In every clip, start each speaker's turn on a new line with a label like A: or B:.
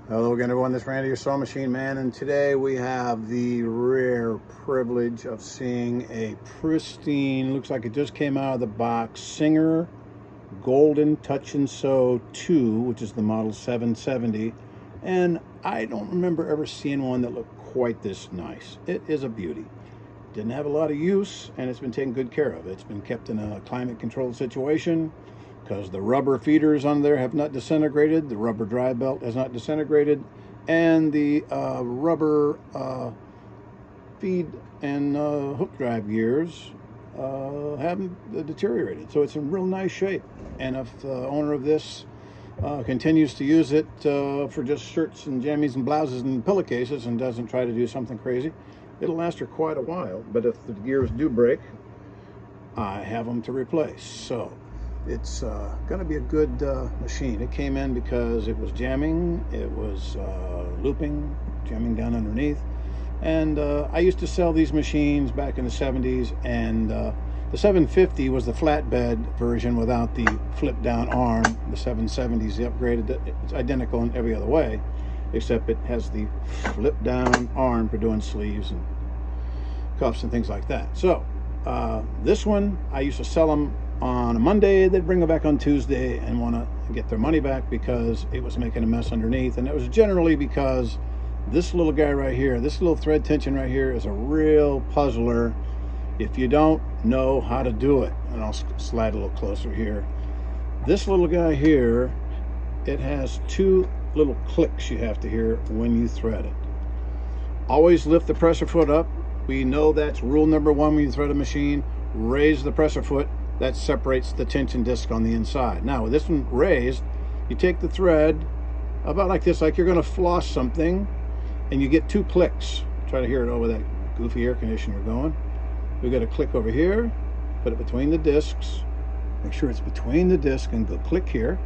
A: Hello again, everyone. This is Randy, your sewing machine man, and today we have the rare privilege of seeing a pristine, looks like it just came out of the box, Singer Golden Touch and Sew 2, which is the model 770. And I don't remember ever seeing one that looked quite this nice. It is a beauty. Didn't have a lot of use, and it's been taken good care of. It's been kept in a climate controlled situation, because the rubber feeders on there have not disintegrated, the rubber dry belt has not disintegrated, and the rubber feed and hook drive gears haven't deteriorated. So it's in real nice shape. And if the owner of this continues to use it for just shirts and jammies and blouses and pillowcases and doesn't try to do something crazy, it'll last her quite a while. But if the gears do break, I have them to replace. So it's going to be a good machine. It came in because it was jamming, it was looping, jamming down underneath. And I used to sell these machines back in the 70s, and the 750 was the flatbed version without the flip down arm. The 770 is the upgraded. It's identical in every other way, except it has the flip down arm for doing sleeves and cuffs and things like that. So this one, I used to sell them on a Monday. They'd bring them back on Tuesday and want to get their money back because it was making a mess underneath. And it was generally because this little guy right here, this little thread tension right here, is a real puzzler if you don't know how to do it. And I'll slide a little closer here. This little guy here, it has two little clicks you have to hear when you thread it. Always lift the presser foot up. We know that's rule number one when you thread a machine. Raise the presser foot. That separates the tension disc on the inside. Now with this one raised, you take the thread about like this, like you're going to floss something, and you get two clicks. Try to hear it over that goofy air conditioner going. We got a click over here, put it between the discs, make sure it's between the disc, and go click here,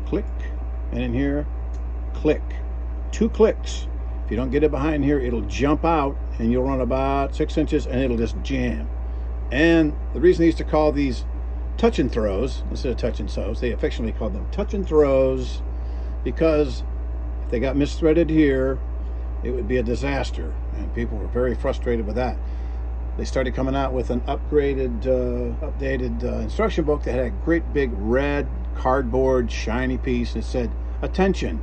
A: click, and in here, click. Two clicks. If you don't get it behind here, it'll jump out and you'll run about 6 inches and it'll just jam. And the reason they used to call these touch and throws instead of touch and sews, they affectionately called them touch and throws, because if they got misthreaded here, it would be a disaster, and people were very frustrated with that. They started coming out with an updated instruction book that had a great big red cardboard shiny piece that said attention,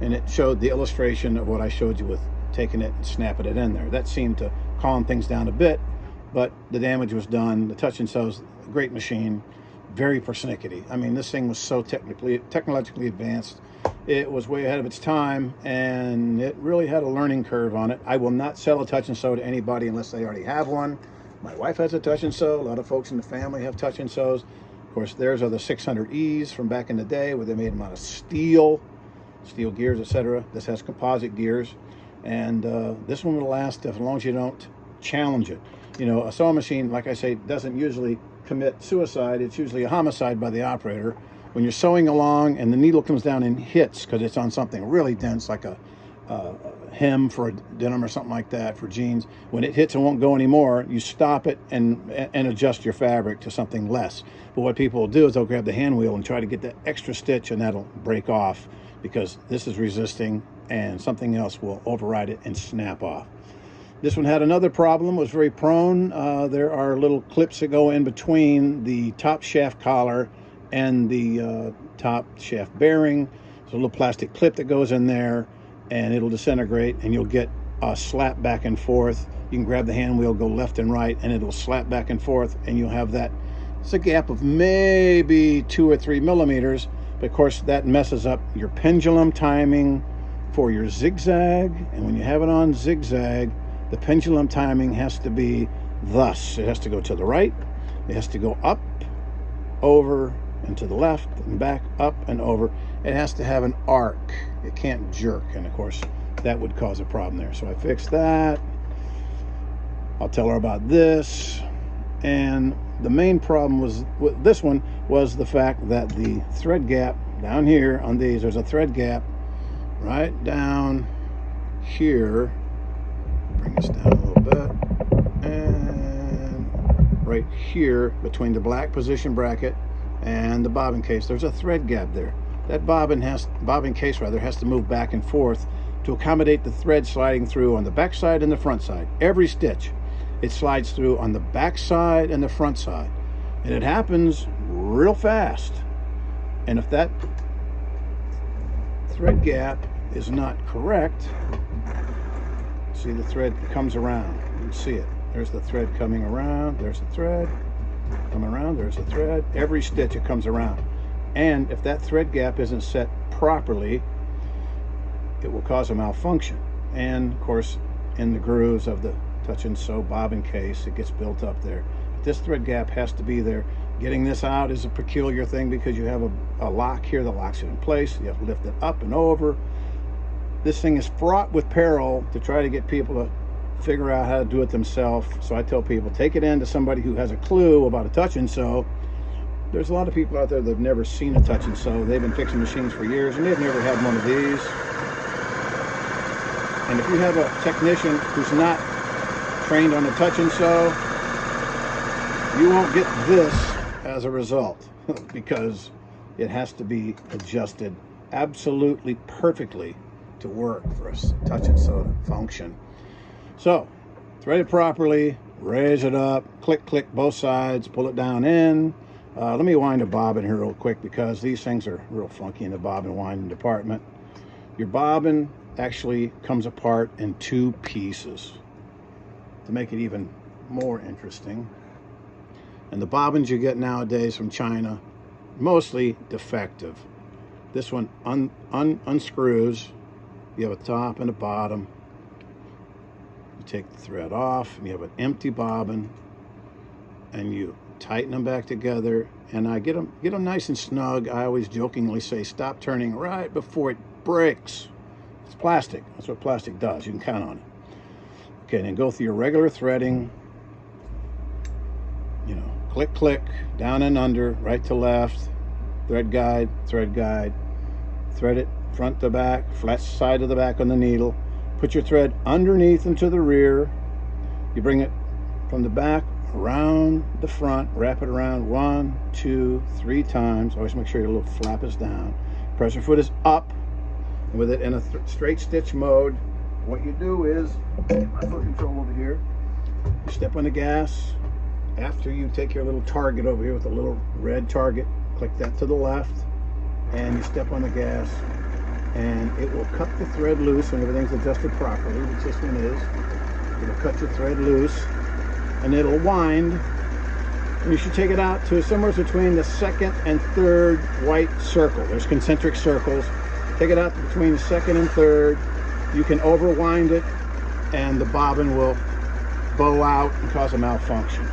A: and it showed the illustration of what I showed you with taking it and snapping it in there. That seemed to calm things down a bit, but the damage was done. The touch and sew's a great machine, very persnickety. I mean, this thing was so technologically advanced. It was way ahead of its time, and it really had a learning curve on it. I will not sell a touch and sew to anybody unless they already have one. My wife has a touch and sew. A lot of folks in the family have touch and sews. Of course, theirs are the 600Es from back in the day, where they made them out of steel gears, etc. This has composite gears, and this one will last as long as you don't challenge it. You know, a sewing machine, like I say, doesn't usually commit suicide. It's usually a homicide by the operator. When you're sewing along and the needle comes down and hits because it's on something really dense, like a hem for a denim or something like that for jeans, when it hits and won't go anymore, you stop it and adjust your fabric to something less. But what people will do is they'll grab the hand wheel and try to get that extra stitch, and that'll break off because this is resisting and something else will override it and snap off. This one had another problem, was very prone. There are little clips that go in between the top shaft collar and the top shaft bearing. There's a little plastic clip that goes in there, and it'll disintegrate, and you'll get a slap back and forth. You can grab the hand wheel, go left and right, and it'll slap back and forth, and you'll have that. It's a gap of maybe 2 or 3 millimeters, but of course that messes up your pendulum timing for your zigzag. And when you have it on zigzag, the pendulum timing has to be thus. It has to go to the right, it has to go up, over, and to the left, and back, up, and over. It has to have an arc. It can't jerk, and of course that would cause a problem there. So I fixed that. I'll tell her about this. And the main problem was with this one was the fact that the thread gap down here on these, there's a thread gap right down here. Bring this down a little bit, and right here between the black position bracket and the bobbin case, there's a thread gap there. that bobbin case rather has to move back and forth to accommodate the thread sliding through on the back side and the front side. Every stitch, it slides through on the back side and the front side. And it happens real fast. And if that thread gap is not correct, see the thread comes around. You can see it. There's the thread coming around. There's the thread coming around. There's the thread. Every stitch it comes around. And if that thread gap isn't set properly, it will cause a malfunction. And of course, in the grooves of the touch and sew bobbin case, it gets built up there. But this thread gap has to be there. Getting this out is a peculiar thing because you have a lock here that locks it in place. You have to lift it up and over. This thing is fraught with peril to try to get people to figure out how to do it themselves. So I tell people, take it in to somebody who has a clue about a touch and sew. There's a lot of people out there that have never seen a touch and sew. They've been fixing machines for years and they've never had one of these. And if you have a technician who's not trained on a touch and sew, you won't get this as a result because it has to be adjusted absolutely perfectly to work for a touch and sew to function. So, thread it properly, raise it up, click, click both sides, pull it down in. Let me wind a bobbin here real quick because these things are real funky in the bobbin winding department. Your bobbin actually comes apart in two pieces to make it even more interesting. And the bobbins you get nowadays from China, mostly defective. This one unscrews. You have a top and a bottom. You take the thread off and you have an empty bobbin and you tighten them back together, and I get them nice and snug. I always jokingly say stop turning right before it breaks. It's plastic. That's what plastic does. You can count on it. Okay, then go through your regular threading. You know, click, click, down and under, right to left, thread guide, thread it front to back, flat side of the back on the needle. Put your thread underneath and to the rear. You bring it from the back around the front, wrap it around 1, 2, 3 times. Always make sure your little flap is down. Pressure foot is up. And with it in a straight stitch mode, what you do is, get my foot control over here, you step on the gas. After you take your little target over here with a little red target, click that to the left, and you step on the gas, and it will cut the thread loose when everything's adjusted properly, which this one is. It'll cut your thread loose, and it'll wind, and you should take it out to somewhere between the second and third white circle. There's concentric circles. Take it out between the second and third. You can overwind it, and the bobbin will bow out and cause a malfunction.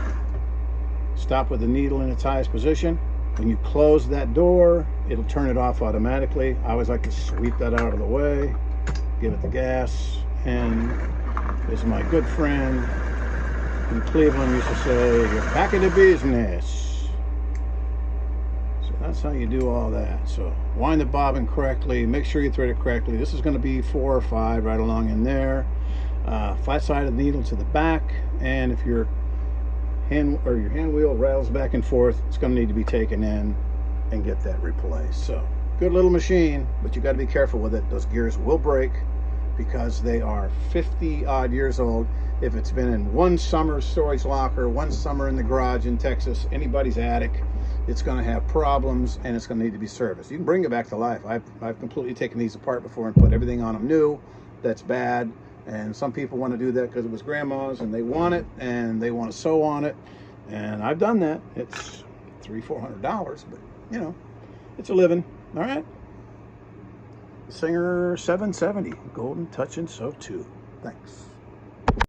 A: Stop with the needle in its highest position. When you close that door, it'll turn it off automatically. I always like to sweep that out of the way, give it the gas, and this is my good friend in Cleveland used to say, you're back into business. So that's how you do all that. So wind the bobbin correctly, make sure you thread it correctly. This is going to be 4 or 5 right along in there. Flat side of the needle to the back, and if your hand wheel rattles back and forth, it's going to need to be taken in and get that replaced. So good little machine, but you got to be careful with it. Those gears will break because they are 50 odd years old. If it's been in one summer storage locker, one summer in the garage in Texas, anybody's attic, it's going to have problems and it's going to need to be serviced. You can bring it back to life. I've completely taken these apart before and put everything on them new. That's bad. And some people want to do that because it was grandma's and they want it and they want to sew on it. And I've done that. It's $300–400, but you know, it's a living. All right. Singer 770, Golden Touch and Sew 2. Thanks.